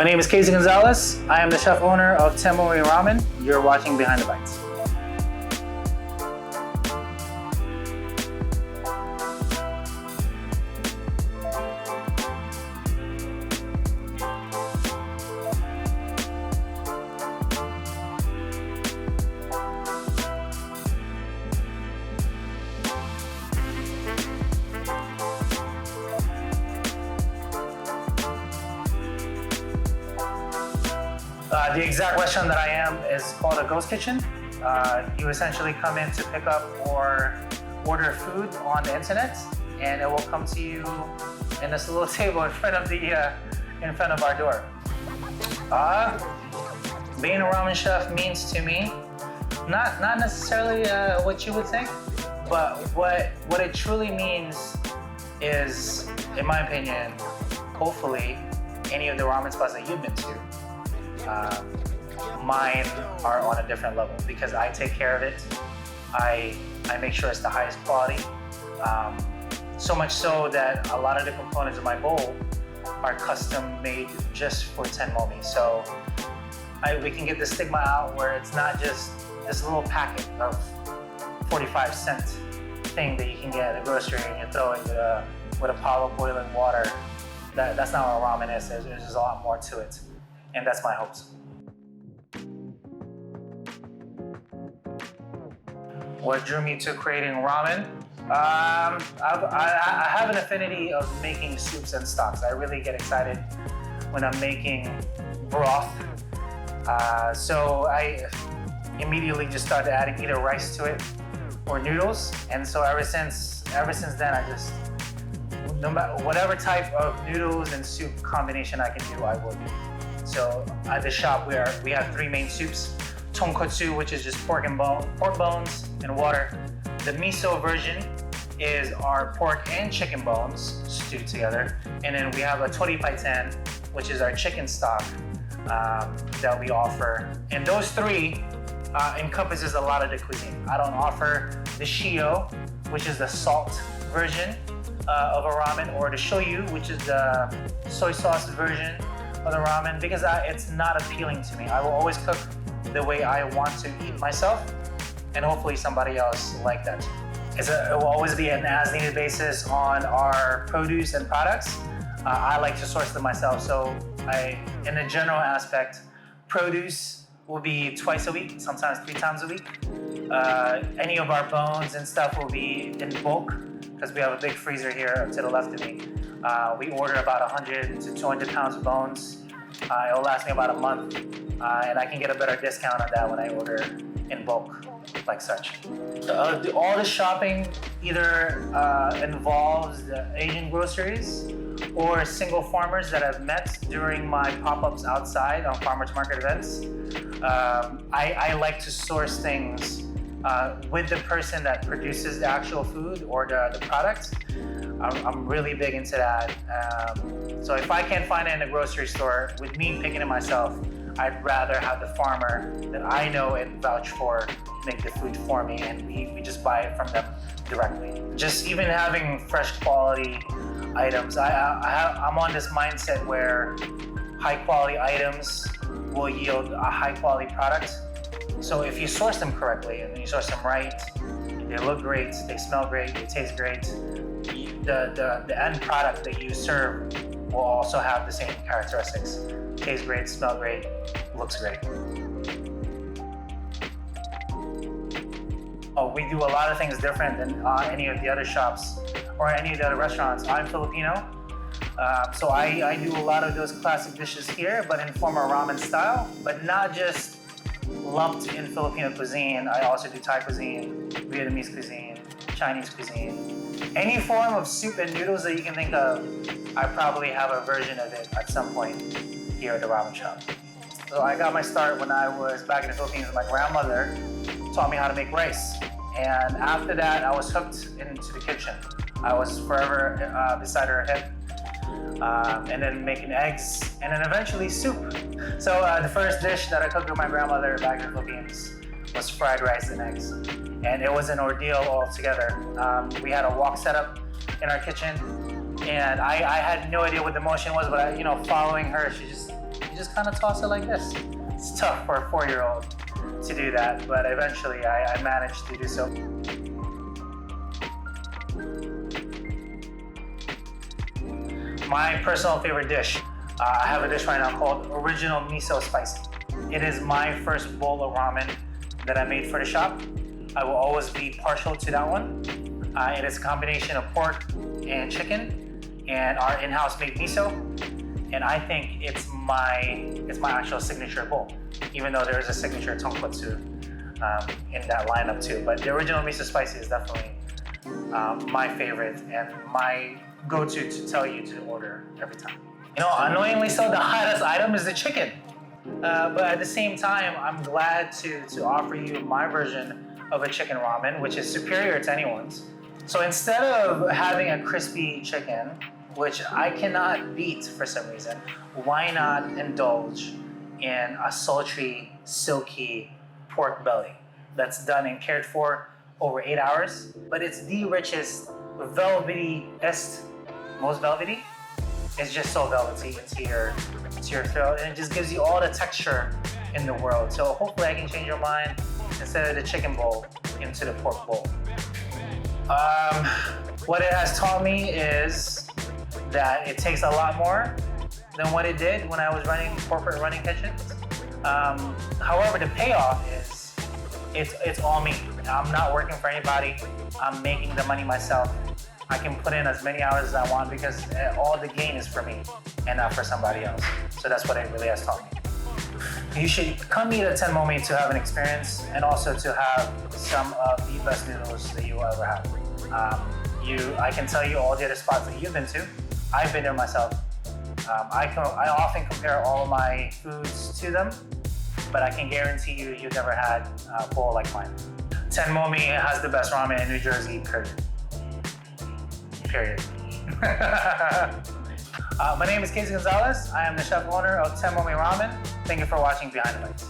My name is Casey Gonzalez. I am the chef owner of Tenmomi Ramen. You're watching Behind the Bites. The exact restaurant that I am is called a ghost kitchen. You essentially come in to pick up or order food on the internet, and it will come to you in this little table in front of our door. Being a ramen chef means to me not necessarily what you would think, but what it truly means is, in my opinion, hopefully any of the ramen spots that you've been to. Mine are on a different level because I take care of it. I make sure it's the highest quality. So much so that a lot of the components of my bowl are custom made just for Tenmomi. So we can get the stigma out where it's not just this little packet of 45-cent thing that you can get at a grocery and you throw it with a pile of boiling water. That's not what ramen is. There's a lot more to it. And that's my hopes. What drew me to creating ramen? I have an affinity of making soups and stocks. I really get excited when I'm making broth. So I immediately just started adding either rice to it or noodles. And so ever since then, I just, no matter whatever type of noodles and soup combination I can do, I will do. So at the shop, we have three main soups. Tonkotsu, which is just pork bones and water. The miso version is our pork and chicken bones stewed together. And then we have a toripaiten, which is our chicken stock that we offer. And those three encompasses a lot of the cuisine. I don't offer the shio, which is the salt version of a ramen, or the shoyu, which is the soy sauce version of the ramen, because it's not appealing to me. I will always cook the way I want to eat myself, and hopefully somebody else like that. It will always be an as-needed basis on our produce and products. I like to source them myself, so in a general aspect, produce will be twice a week, sometimes 3 times a week. Any of our bones and stuff will be in bulk, because we have a big freezer here to the left of me. We order about 100 to 200 pounds of bones. It'll last me about a month, and I can get a better discount on that when I order in bulk, like such. All the shopping either involves the Asian groceries or single farmers that I've met during my pop-ups outside on farmers market events. I like to source things with the person that produces the actual food or the product. I'm really big into that. So if I can't find it in a grocery store, with me picking it myself, I'd rather have the farmer that I know and vouch for make the food for me, and we just buy it from them directly. Just even having fresh quality items, I'm on this mindset where high quality items will yield a high quality product. So if you source them correctly and you source them right, they look great, they smell great, they taste great, the end product that you serve will also have the same characteristics. Tastes great, smell great, looks great. We do a lot of things different than any of the other shops or any of the other restaurants. I'm Filipino, so I do a lot of those classic dishes here, but in form of ramen style, but not just lumped in Filipino cuisine. I also do Thai cuisine, Vietnamese cuisine, Chinese cuisine. Any form of soup and noodles that you can think of, I probably have a version of it at some point here at the ramen shop. So I got my start when I was back in the Philippines. My grandmother taught me how to make rice. And after that, I was hooked into the kitchen. I was forever beside her hip. And then making eggs, and then eventually soup. So the first dish that I cooked with my grandmother back in the Philippines was fried rice and eggs. And it was an ordeal altogether. We had a wok setup in our kitchen, and I had no idea what the motion was, but following her, she just You just kind of toss it like this. It's tough for a 4-year-old to do that, but eventually I managed to do so. My personal favorite dish, I have a dish right now called Original Miso Spicy. It is my first bowl of ramen that I made for the shop. I will always be partial to that one. It is a combination of pork and chicken and our in-house made miso. And I think it's my actual signature bowl, even though there is a signature tonkotsu in that lineup too. But the Original Miso Spicy is definitely my favorite and my go-to to tell you to order every time. You know, annoyingly so, the hottest item is the chicken. But at the same time, I'm glad to offer you my version of a chicken ramen, which is superior to anyone's. So instead of having a crispy chicken, which I cannot beat for some reason, why not indulge in a sultry, silky pork belly that's done and cared for over 8 hours? But it's the richest, velvety-est, most velvety. It's just so velvety into your throat, and it just gives you all the texture in the world. So hopefully I can change your mind instead of the chicken bowl into the pork bowl. What it has taught me is that it takes a lot more than what it did when I was running corporate running kitchens. However, the payoff is it's all me. I'm not working for anybody. I'm making the money myself. I can put in as many hours as I want because all the gain is for me and not for somebody else. So that's what it really has taught me. You should come eat at Tenmomi to have an experience and also to have some of the best noodles that you will ever have. I can tell you all the other spots that you've been to. I've been there myself. I often compare all of my foods to them, but I can guarantee you you've never had a bowl like mine. Tenmomi has the best ramen in New Jersey, period. My name is Casey Gonzalez. I am the chef owner of Tenmomi Ramen. Thank you for watching Behind the Lights.